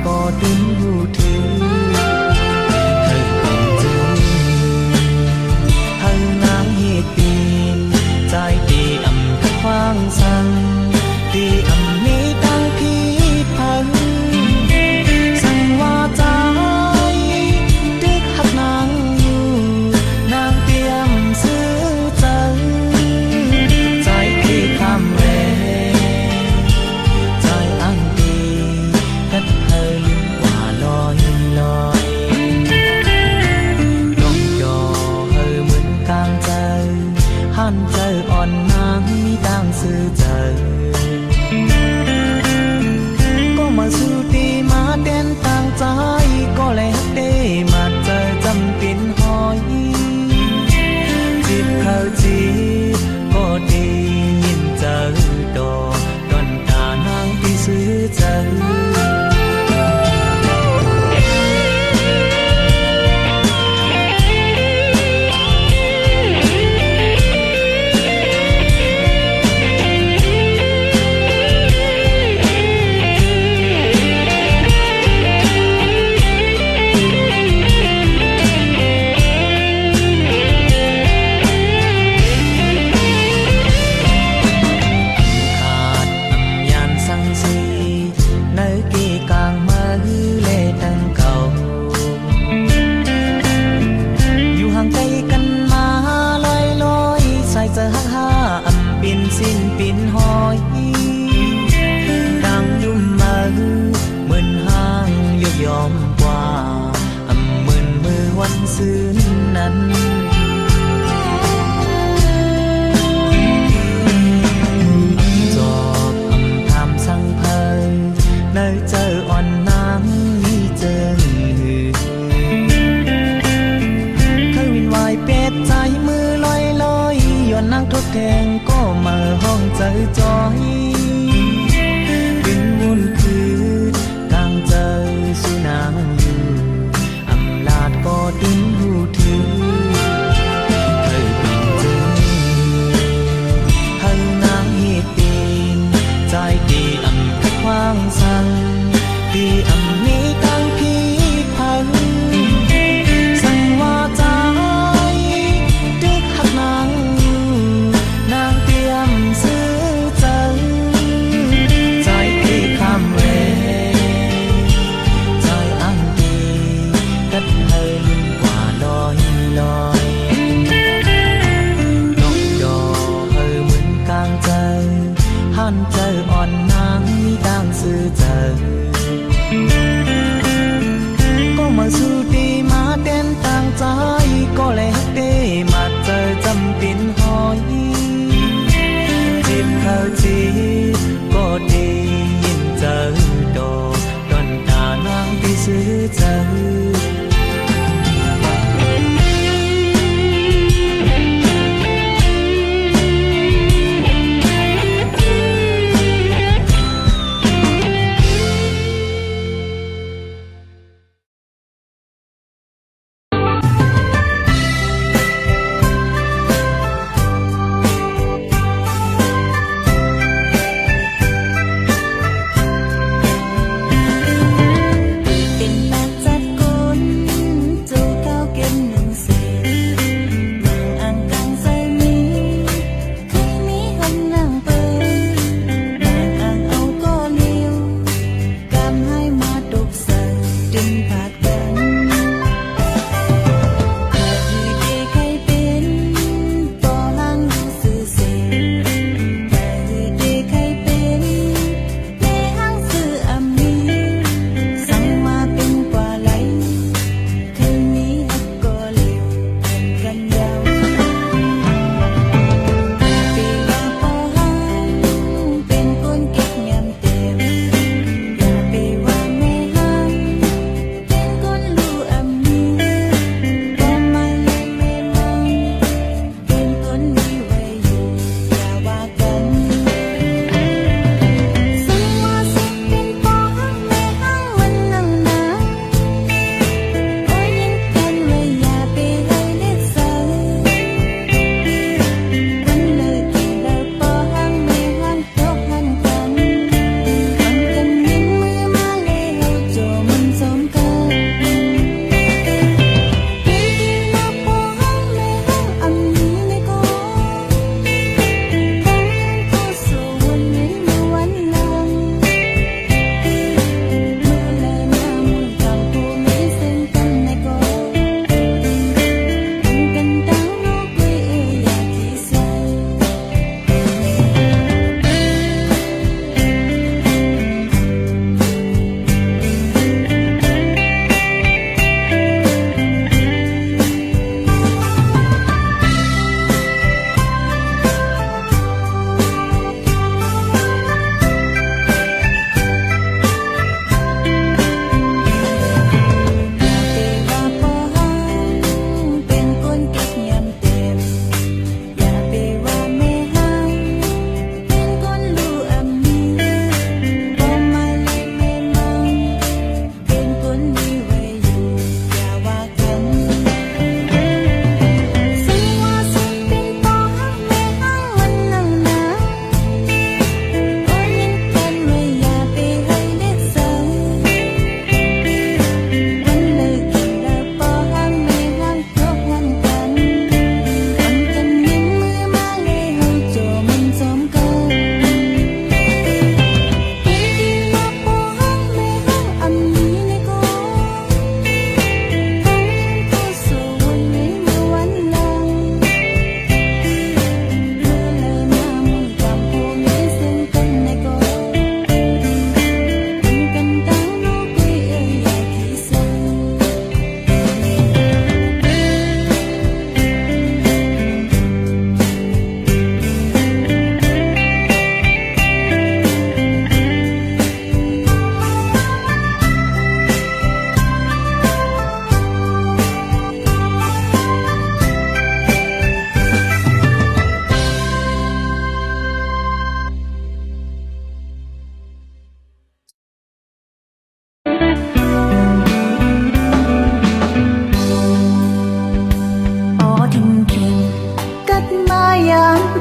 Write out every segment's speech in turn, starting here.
ก็ดึงหูถือเธอเป็นจือเฮานางเหตุปีนใจดีอำกับควางสั่งดีอำนี้ตั้งพี่พังสั่งว่าใจดึกหักนางอยู่นางเตรียมซื้อจังใจพี่คำเวใจอันดีกัดเฮยว่าลอยลอยลงยอเฮยเหมือนกลางใจหันใจอ่อนนางมีดังซื้อใจก็มาสู้ตีมาเด่นต่างใจก็เลยฮักได้มาเจอจำเป็นหอยจีบเข้าจีบก็ดียินเจอดอกดอนตานางที่ซื้อใจสิ้นปิ่นหอยดังยุ่มมือเหมือนห้างยกยอมกว่าเหมือนมือวันซื่นนั้นจอบทำสั่งเพลินเนยเจออ่อนน้ำมีเจอเคยวินวายเป็ดใจมือลอยลอยย้อนนั่งทดแทงก็มาห้องใจจอยเป็นวุ่นคือกลางใจสุนางอยู่อำลาดก็ดึงหูถือเธอเป็นจือเฮานางเหตุปีนใจดีอำกับควางสั่งดีอำนี้ตั้งพี่พังสั่งว่าใจดึกหักนางนางเตรียมซื้อจังใจพี่คำเวใจอันดีกัดเฮยว่าลอยลอยนกยอเฮยเหมือนกลางใจหันใจอ่อนนางมีดังซื้อใจก็มาสู้ดีมาเด่นต่างใจก็เลยฮักได้มาเจอจำเป็นหอยจีบเข้าจีบก็ดียินเจอดอกดอนตานางที่ซื้อใจเป็นปากจัดก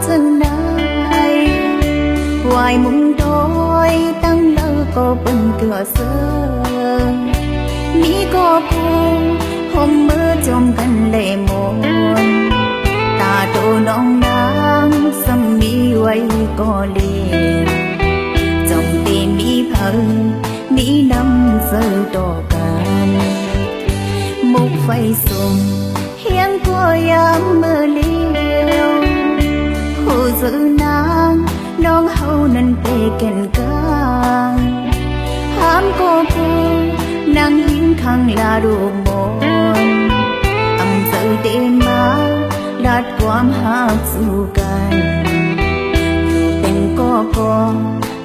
chừng này hoài mong đôi tăng lỡ có bần cửa sương mi có cùng hôm mơ trong căn lệ môn ta đồ nong nắng xăm mi quay có liền trong tim mi phơi mi năm giờ đỏ can một phây sùng hiên của em mơ liêu hồ giữ nắng nong hậu nên tê kèn ca ham cô nang hiên khang là đồ môn âm giờ đêm má lát quam hát du can tình có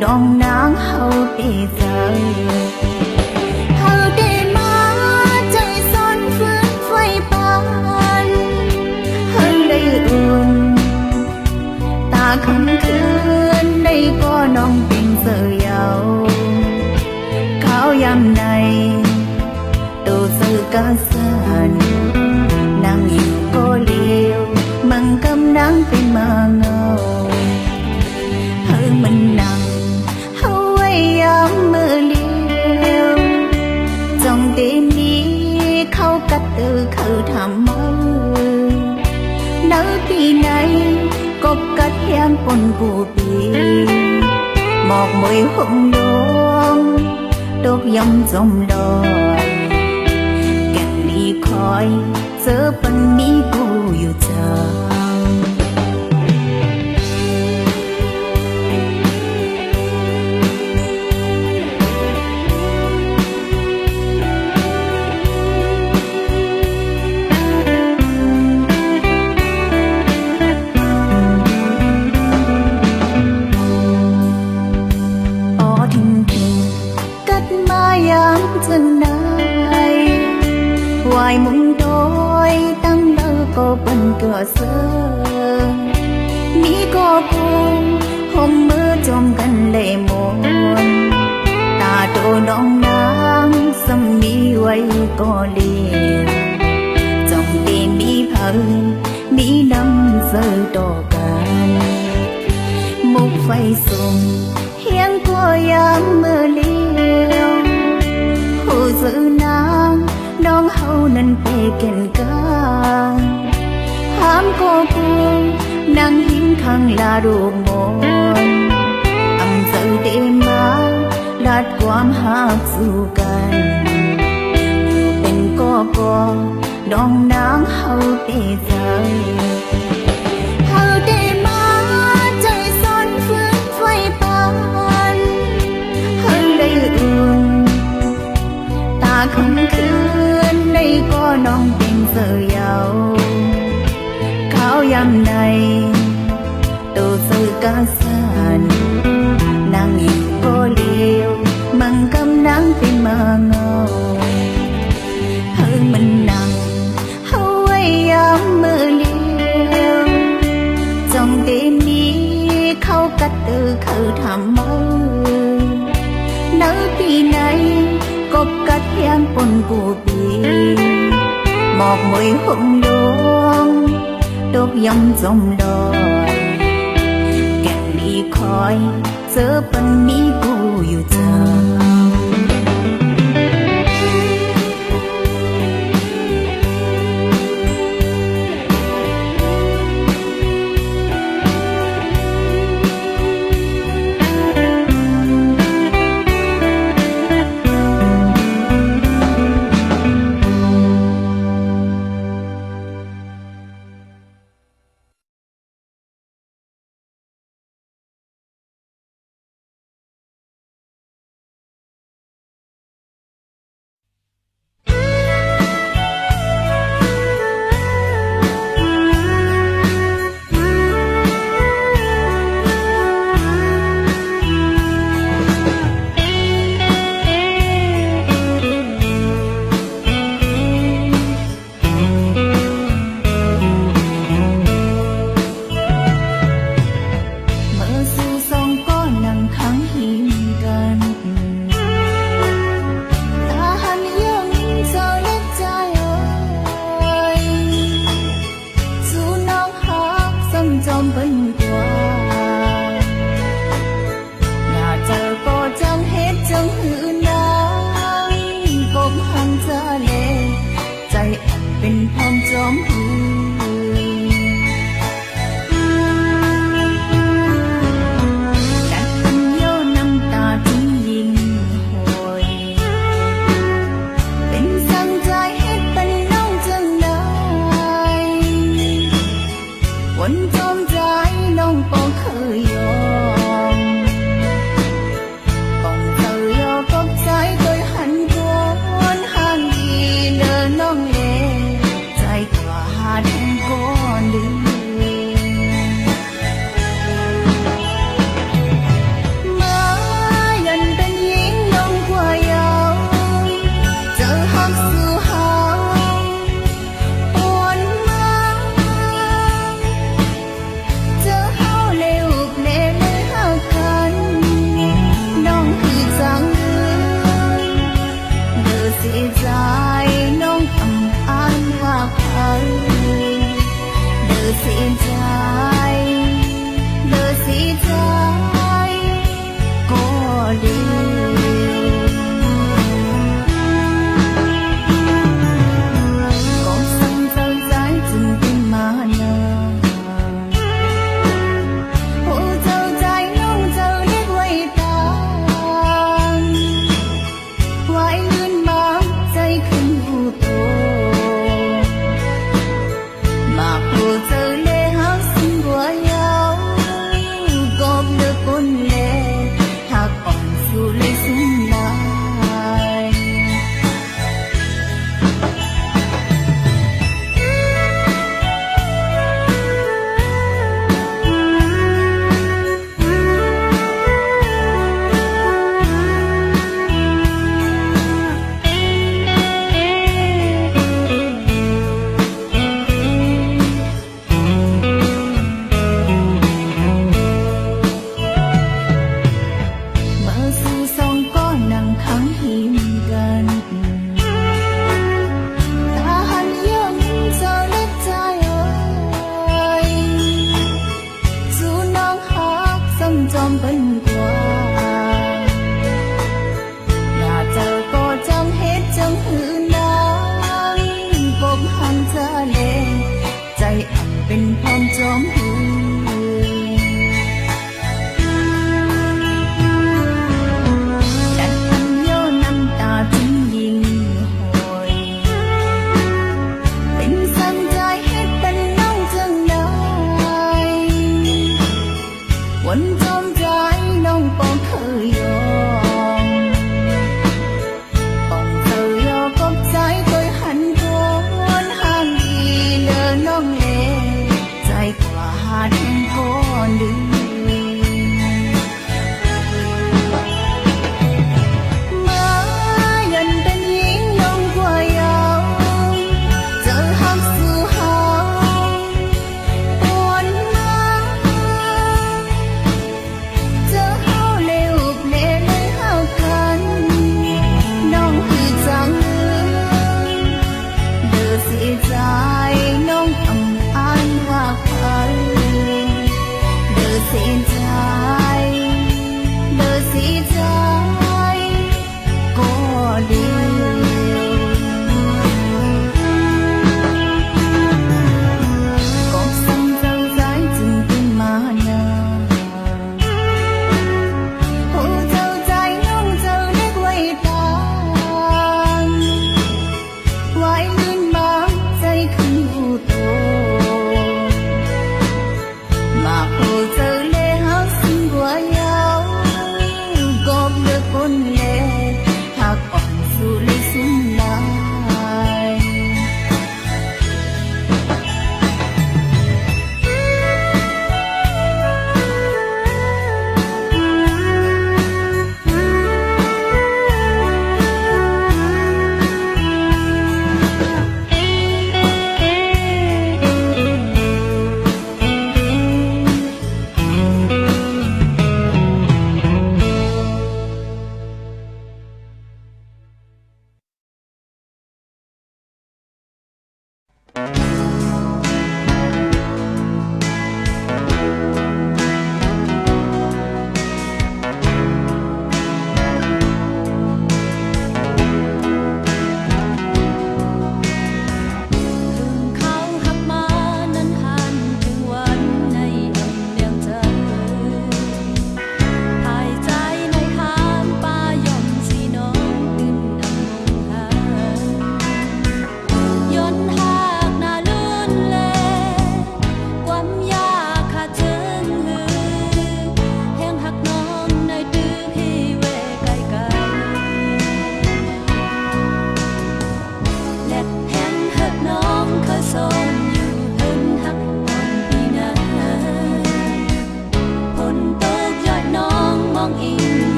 đong nắng hậu tê giờ hậu đêm má trời son phướt phơi ban hơn đây ương ta không khuyên đây có nong tình giờ giàu cao yam này đồ sự ca sàn nàng yêu có liêu măng cam nắng bên mà ngầu hơn mình nặng hâu ấy ấm mơ liêu trong đêm đi khâu cắt từ khâu thảm mơ nỡ khi này có cắt hang con cụ bì một mùi hồng đốm đốt dòng dòng đòi kẹt đi khỏi giờ phần mi cô yêu chờ chừng này hoài mong đôi tăng lỡ có bần cửa sương mi có cùng hôm mơ trong căn lệ môn ta đồ nong nắng xăm mi quay có liền trong đêm mi phơi mi năm giờ đỏ can một phây sùng hiên của em mơ liêu hồ giữ nắng nong hậu nên tê kèn ca ham cô nàng hiên khang là đồ môn âm giờ đêm má lát quam hát du can tình có đong nắng hậu tê giờ hậu đêm má trời son phướt phơi ban hơn đây ương ta không khuyên đây có nong tình giờ giàu cao yam này đồ sự ca sàn nàng yêu có liêu măng cam nắng bên mà ngầu hơn mình nặng hâu ấy ấm mơ liêu trong đêm đi khâu cắt từ khâu thảm mơ nỡ khi này có cắt hang con cụ bì một mùi hồng đốm đốt dòng dòng đòi kẹt đi khỏi giờ phần mi cô yêu chờ ขึ้นหูโตมาพูดเจอเลยหาสิ่งบัวยาวกอบเลือกคนเล่หากอ่อนสู่เลยสุ่มลาย พ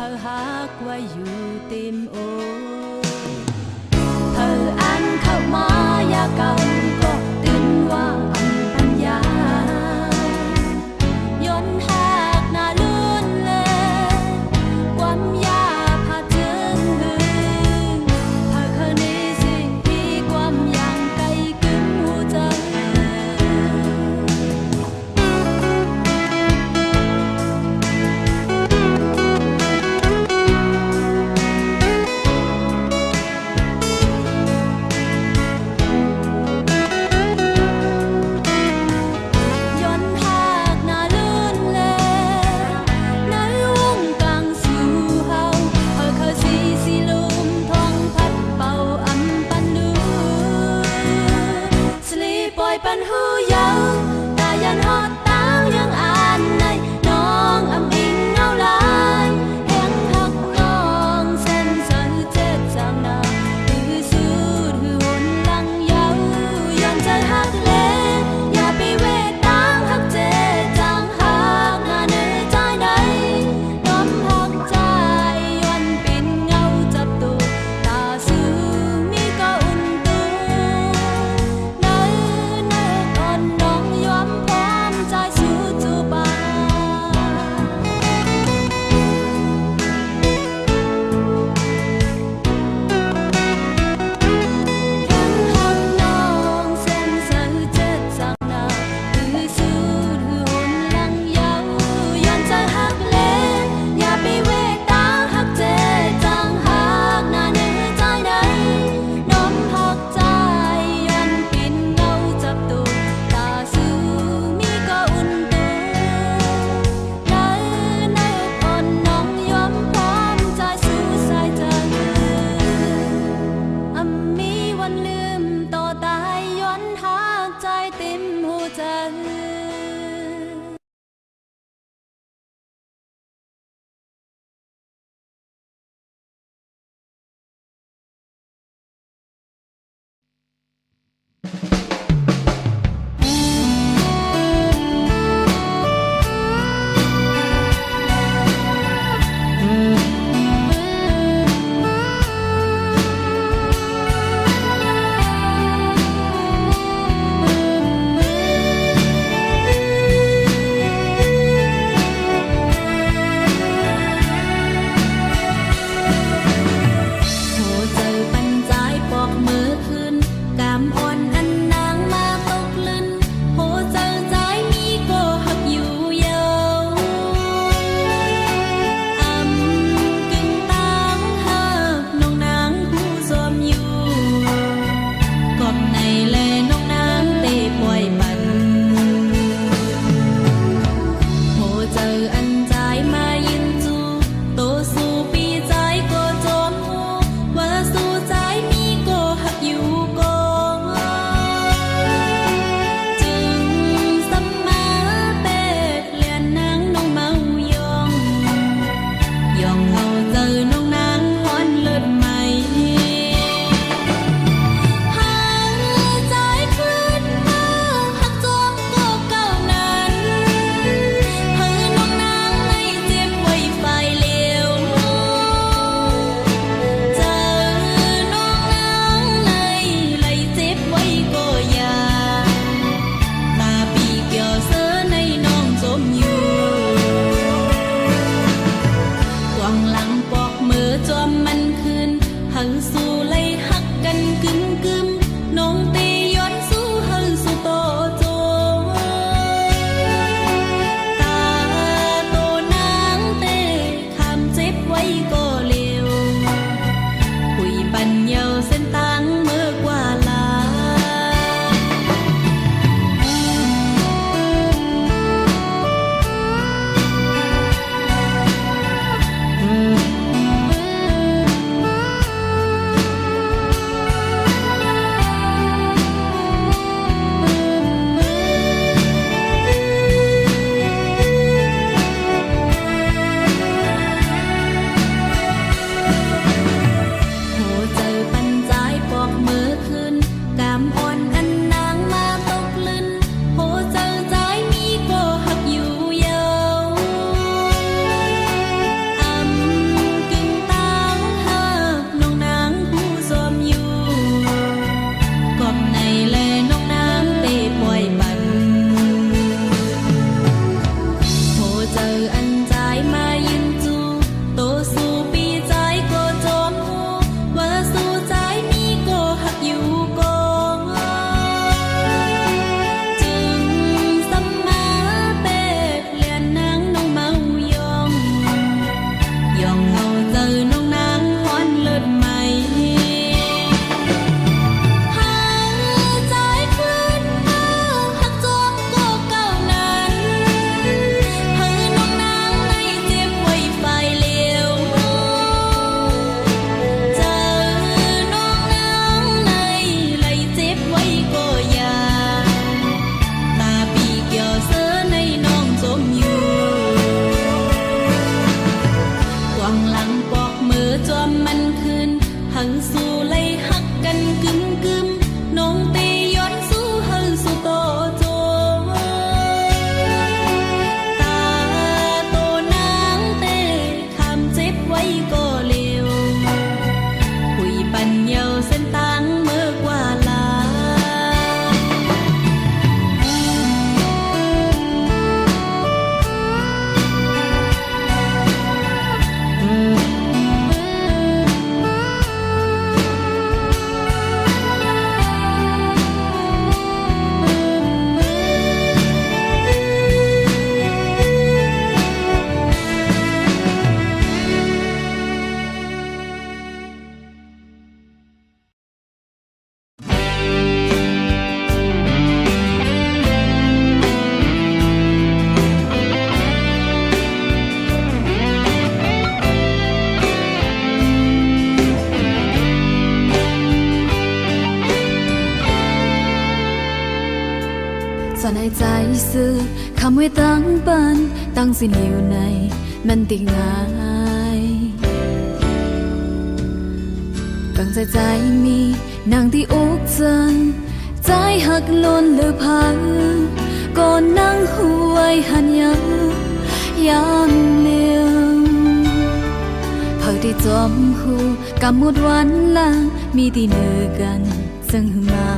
อฮักไว้อยู่เต็มโอเธออ่านเข้ามายาเก่าก็ตื่นว่าอันปัญญาย้อนหักหน้าลื่นเลยความยาพาถึงหืนเธอเคยนี้สิพี่ความยังไกลกึ่งหัวใจปันหูยาวตายันหอดตางยังอ่านในน้องอำอิงเงาลายแห่งหักน้องเส้นสะหือเจ็ดจางนาหือสูดหือหนลังยาวย้อนใจหักเล่อย่าไปเวตางหักเจจางหักหน้าเนื้อใจใดน้อมหักใจย้อนปิ่นเงาจับตัวตาสูมีก็อุ่นตัวน้องยอมพร้อมใจ ส่วนในใจซื้อคำไว้ตั้งปันตั้งสินอยู่ในมันติง่ายกังใจมีนางที่อกจันใจหักล้นหรือพังก่อนนั่งหวยหันยังเลี้ยวเผาที่จอมหูกำหมดวันละมีที่เนื้อกันซึ่งมา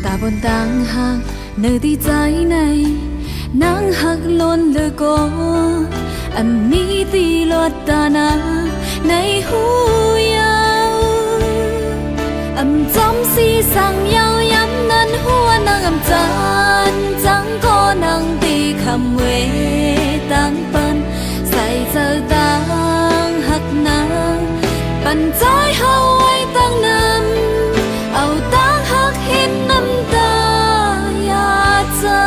ตาบนต่างหากเนื้อที่ใจในนางหักล้นหรือก็อันนี้ตีลอดตานาในหูยาวอำจำสีสั่งยาวย้ำนั้นหัวนางอำจันจังก็นางตีคำเวตั้งปันใส่เจอต่างหักนางปันใจเฮาไว้ตั้งนำเอาต่างหักเห็นน้ำตาอย่าเจอ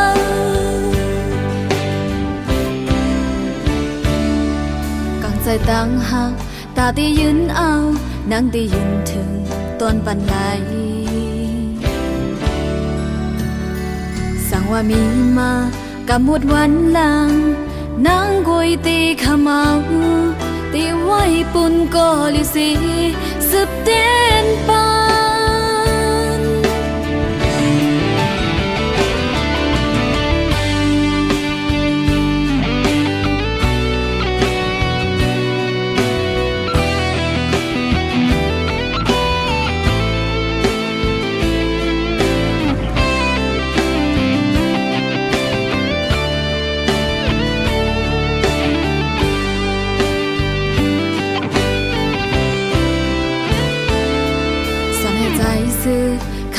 ใจตั้งหักตาที่ยืนเอานางที่ยืนถึงต้นปันไหลสั่งว่ามีมากับหมดวันหลังนางกุยตีขมเอาตีไว้ปุ่นก็ลิสีสืบเต้นปัน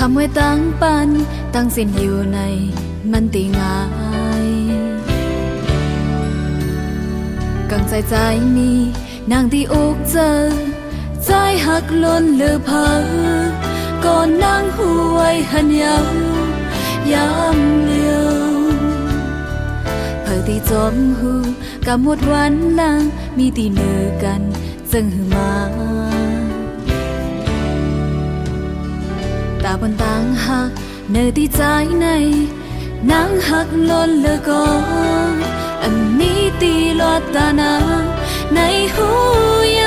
คำไว้ตั้งปันตั้งสินอยู่ในมันตีง่ายกังใจมีนางที่อกเจอใจหักล้นเหลือเพ้อก่อนนางหวยหันย้ำเลี้ยวเผอที่จอมหูกับหมดวันหลังมีตีเนื้อกันจึงหือมาตาบนต่างหักเนื้อที่ใจในนางหักล้นเหลือก็อันนี้ตีลอดตานางในหูย